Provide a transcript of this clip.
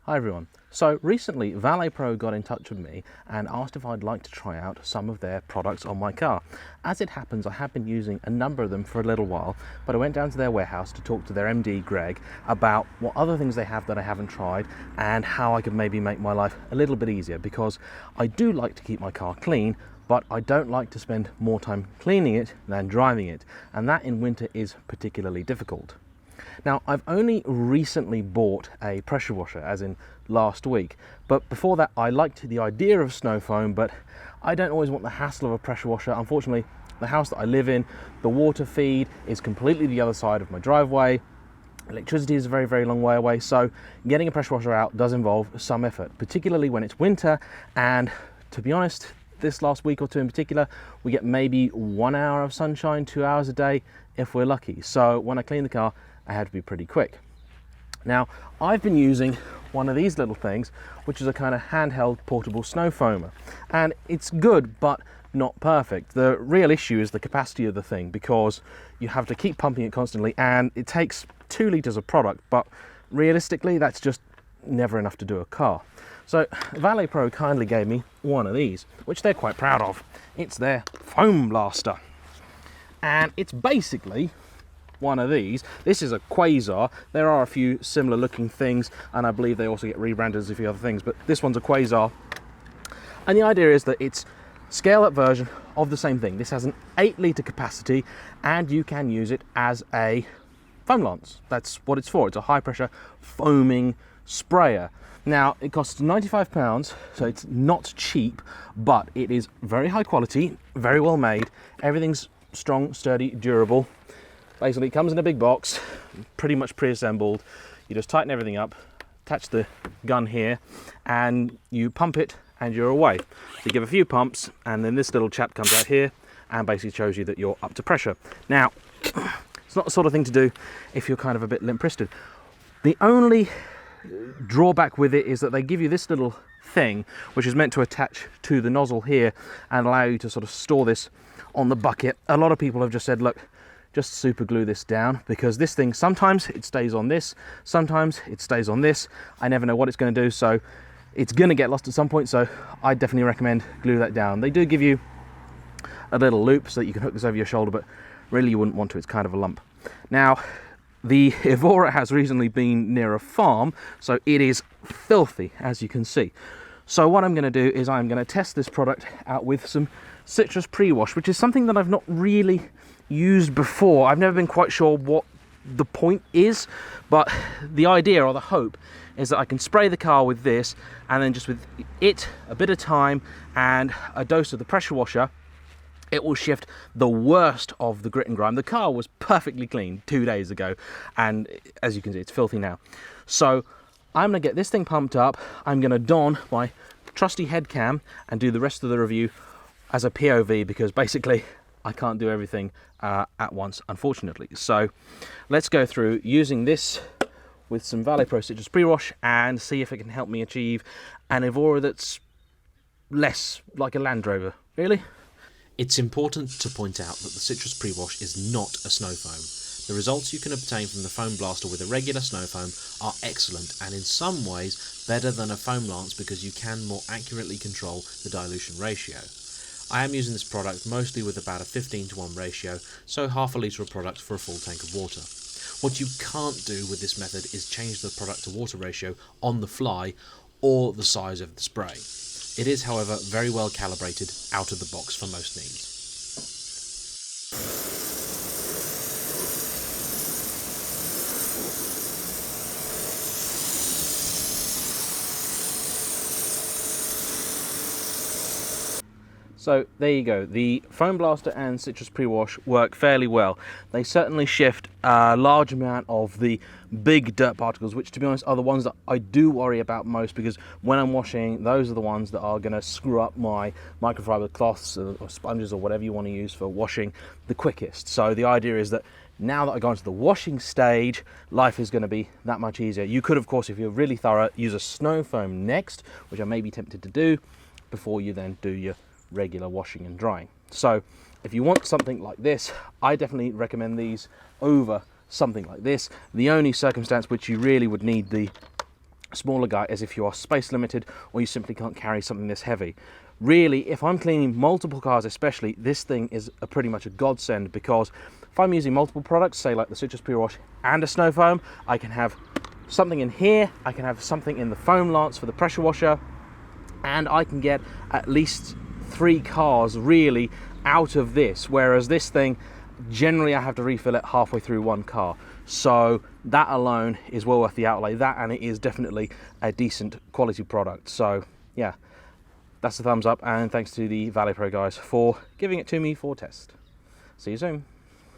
Hi everyone. So recently ValetPRO got in touch with me and asked if I'd like to try out some of their products on my car. As it happens, I have been using a number of them for a little while, but I went down to their warehouse to talk to their MD Greg about what other things they have that I haven't tried and how I could maybe make my life a little bit easier, because I do like to keep my car clean, but I don't like to spend more time cleaning it than driving it, and that in winter is particularly difficult. Now, I've only recently bought a pressure washer, as in last week, but before that I liked the idea of snow foam, but I don't always want the hassle of a pressure washer. Unfortunately, the house that I live in, the water feed is completely the other side of my driveway. Electricity is a very, very long way away, so getting a pressure washer out does involve some effort, particularly when it's winter. And to be honest, this last week or two in particular, we get maybe 1 hour of sunshine, 2 hours a day if we're lucky. So when I clean the car, I had to be pretty quick. Now, I've been using one of these little things, which is a kind of handheld portable snow foamer, and it's good but not perfect. The real issue is the capacity of the thing, because you have to keep pumping it constantly, and it takes 2 liters of product, but realistically that's just never enough to do a car. So ValetPRO kindly gave me one of these, which they're quite proud of. It's their foam blaster, and it's basically one of these. This is a Quasar. There are a few similar looking things, and I believe they also get rebranded as a few other things, but this one's a Quasar. And the idea is that it's scale up version of the same thing. This has an 8-litre capacity, and you can use it as a foam lance. That's what it's for. It's a high pressure foaming sprayer. Now, it costs £95, so it's not cheap, but it is very high quality, very well made. Everything's strong, sturdy, durable. Basically, it comes in a big box, pretty much pre-assembled. You just tighten everything up, attach the gun here, and you pump it, and you're away. So you give a few pumps, and then this little chap comes out here and basically shows you that you're up to pressure. Now, it's not the sort of thing to do if you're kind of a bit limp-wristed. The only drawback with it is that they give you this little thing, which is meant to attach to the nozzle here and allow you to sort of store this on the bucket. A lot of people have just said, look, just super glue this down, because this thing, sometimes it stays on this, sometimes it stays on this. I never know what it's going to do, so it's going to get lost at some point, so I definitely recommend glue that down. They do give you a little loop so that you can hook this over your shoulder, but really you wouldn't want to. It's kind of a lump. Now, the Evora has recently been near a farm, so it is filthy, as you can see. So what I'm going to do is I'm going to test this product out with some citrus pre-wash, which is something that I've not really used before. I've never been quite sure what the point is, but the idea or the hope is that I can spray the car with this, and then just with it, a bit of time and a dose of the pressure washer, it will shift the worst of the grit and grime. The car was perfectly clean 2 days ago, and as you can see, it's filthy now. So I'm going to get this thing pumped up. I'm going to don my trusty head cam and do the rest of the review as a POV, because basically I can't do everything at once, unfortunately. So let's go through using this with some ValetPRO Citrus Pre-Wash and see if it can help me achieve an Evora that's less like a Land Rover, really. It's important to point out that the Citrus Pre-Wash is not a snow foam. The results you can obtain from the foam blaster with a regular snow foam are excellent, and in some ways better than a foam lance, because you can more accurately control the dilution ratio. I am using this product mostly with about a 15:1 ratio, so half a litre of product for a full tank of water. What you can't do with this method is change the product to water ratio on the fly or the size of the spray. It is, however, very well calibrated out of the box for most needs. So there you go. The foam blaster and citrus pre-wash work fairly well. They certainly shift a large amount of the big dirt particles, which to be honest are the ones that I do worry about most, because when I'm washing, those are the ones that are going to screw up my microfiber cloths or sponges or whatever you want to use for washing the quickest. So the idea is that now that I go into the washing stage, life is going to be that much easier. You could, of course, if you're really thorough, use a snow foam next, which I may be tempted to do, before you then do your regular washing and drying. So if you want something like this, I definitely recommend these over something like this. The only circumstance which you really would need the smaller guy is if you are space limited or you simply can't carry something this heavy. Really, if I'm cleaning multiple cars especially, this thing is pretty much a godsend, because if I'm using multiple products, say like the citrus pre-wash and a snow foam, I can have something in here, I can have something in the foam lance for the pressure washer, and I can get at least 3 cars really out of this, whereas this thing, generally I have to refill it halfway through one car. So that alone is well worth the outlay. That, and it is definitely a decent quality product. So yeah, that's a thumbs up, and thanks to the ValetPRO guys for giving it to me for test. See you soon.